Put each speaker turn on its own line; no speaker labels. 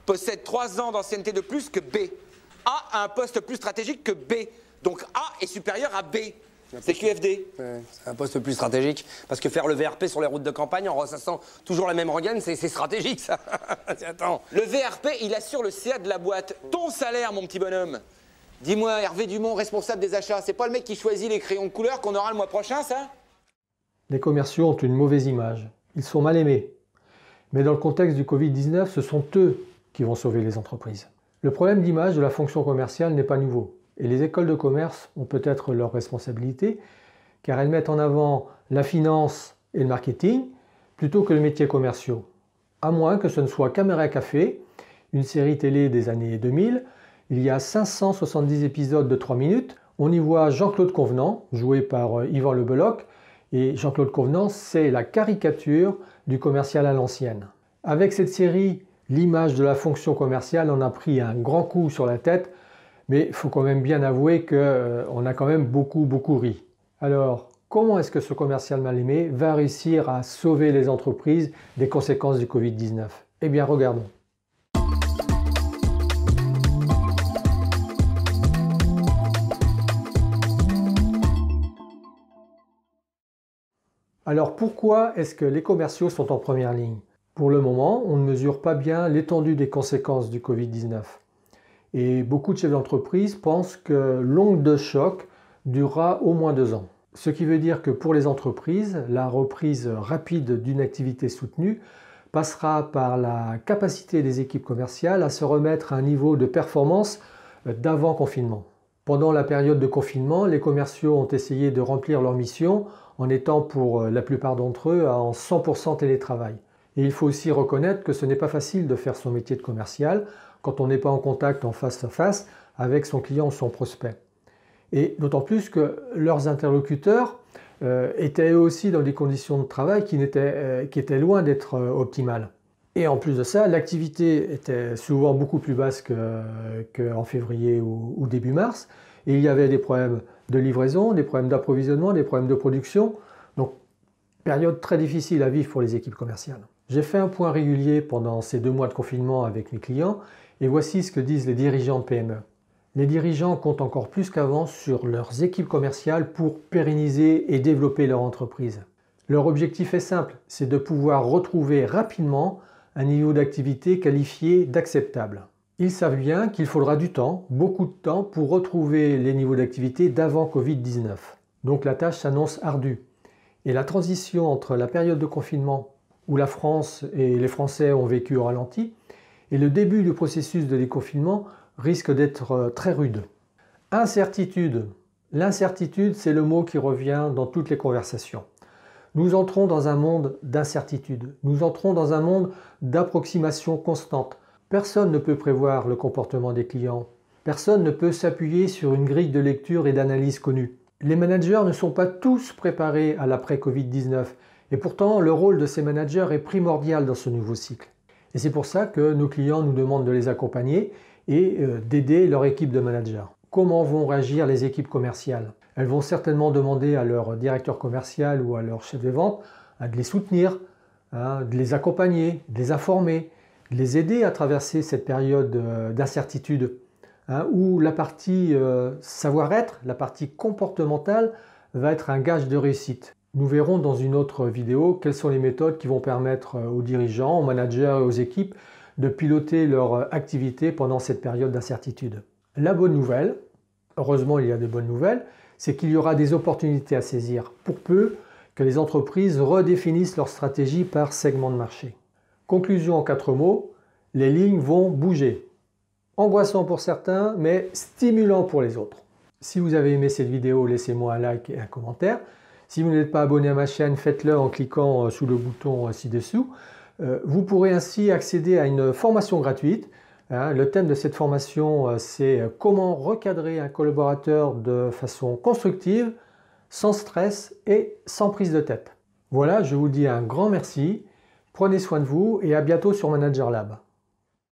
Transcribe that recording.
possède 3 ans d'ancienneté de plus que B. A a un poste plus stratégique que B. Donc A est supérieur à B. C'est QFD.
Ouais, c'est un poste plus stratégique. Parce que faire le VRP sur les routes de campagne en ressassant toujours la même rengaine, c'est stratégique, ça. Attends.
Le VRP, il assure le CA de la boîte. Ton salaire, mon petit bonhomme. Dis-moi, Hervé Dumont, responsable des achats, c'est pas le mec qui choisit les crayons de couleur qu'on aura le mois prochain, ça?
Les commerciaux ont une mauvaise image. Ils sont mal aimés. Mais dans le contexte du Covid-19, ce sont eux qui vont sauver les entreprises. Le problème d'image de la fonction commerciale n'est pas nouveau. Et les écoles de commerce ont peut-être leur responsabilité, car elles mettent en avant la finance et le marketing plutôt que les métiers commerciaux. À moins que ce ne soit Caméra Café, une série télé des années 2000. Il y a 570 épisodes de 3 minutes. On y voit Jean-Claude Convenant, joué par Yvan Le Belloc. Et Jean-Claude Convenant, c'est la caricature du commercial à l'ancienne. Avec cette série, l'image de la fonction commerciale en a pris un grand coup sur la tête. Mais il faut quand même bien avouer qu'on a quand même beaucoup ri. Alors, comment est-ce que ce commercial mal aimé va réussir à sauver les entreprises des conséquences du Covid-19? Eh bien, regardons. Alors, pourquoi est-ce que les commerciaux sont en première ligne? Pour le moment, on ne mesure pas bien l'étendue des conséquences du Covid-19. Et beaucoup de chefs d'entreprise pensent que l'onde de choc durera au moins 2 ans. Ce qui veut dire que pour les entreprises, la reprise rapide d'une activité soutenue passera par la capacité des équipes commerciales à se remettre à un niveau de performance d'avant confinement. Pendant la période de confinement, les commerciaux ont essayé de remplir leur mission en étant pour la plupart d'entre eux en 100% télétravail. Et il faut aussi reconnaître que ce n'est pas facile de faire son métier de commercial quand on n'est pas en contact en face à face avec son client ou son prospect. Et d'autant plus que leurs interlocuteurs étaient eux aussi dans des conditions de travail qui étaient loin d'être optimales. Et en plus de ça, l'activité était souvent beaucoup plus basse qu'en février ou début mars. Et il y avait des problèmes de livraison, des problèmes d'approvisionnement, des problèmes de production. Donc, période très difficile à vivre pour les équipes commerciales. J'ai fait un point régulier pendant ces 2 mois de confinement avec mes clients et voici ce que disent les dirigeants de PME. Les dirigeants comptent encore plus qu'avant sur leurs équipes commerciales pour pérenniser et développer leur entreprise. Leur objectif est simple, c'est de pouvoir retrouver rapidement un niveau d'activité qualifié d'acceptable. Ils savent bien qu'il faudra du temps, beaucoup de temps, pour retrouver les niveaux d'activité d'avant Covid-19. Donc la tâche s'annonce ardue. Et la transition entre la période de confinement où la France et les Français ont vécu au ralenti et le début du processus de déconfinement risque d'être très rude. Incertitude. L'incertitude, c'est le mot qui revient dans toutes les conversations. Nous entrons dans un monde d'incertitude. Nous entrons dans un monde d'approximation constante. Personne ne peut prévoir le comportement des clients. Personne ne peut s'appuyer sur une grille de lecture et d'analyse connue. Les managers ne sont pas tous préparés à l'après-Covid-19. Et pourtant, le rôle de ces managers est primordial dans ce nouveau cycle. Et c'est pour ça que nos clients nous demandent de les accompagner et d'aider leur équipe de managers. Comment vont réagir les équipes commerciales? Elles vont certainement demander à leur directeur commercial ou à leur chef de vente de les soutenir, de les accompagner, de les informer, de les aider à traverser cette période d'incertitude où la partie savoir-être, la partie comportementale va être un gage de réussite. Nous verrons dans une autre vidéo quelles sont les méthodes qui vont permettre aux dirigeants, aux managers et aux équipes de piloter leur activité pendant cette période d'incertitude. La bonne nouvelle, heureusement il y a de bonnes nouvelles, c'est qu'il y aura des opportunités à saisir pour peu que les entreprises redéfinissent leur stratégie par segment de marché. Conclusion en 4 mots, les lignes vont bouger. Angoissant pour certains, mais stimulant pour les autres. Si vous avez aimé cette vidéo, laissez-moi un like et un commentaire. Si vous n'êtes pas abonné à ma chaîne, faites-le en cliquant sous le bouton ci-dessous. Vous pourrez ainsi accéder à une formation gratuite. Le thème de cette formation, c'est comment recadrer un collaborateur de façon constructive, sans stress et sans prise de tête. Voilà, je vous dis un grand merci. Prenez soin de vous et à bientôt sur Manager Lab.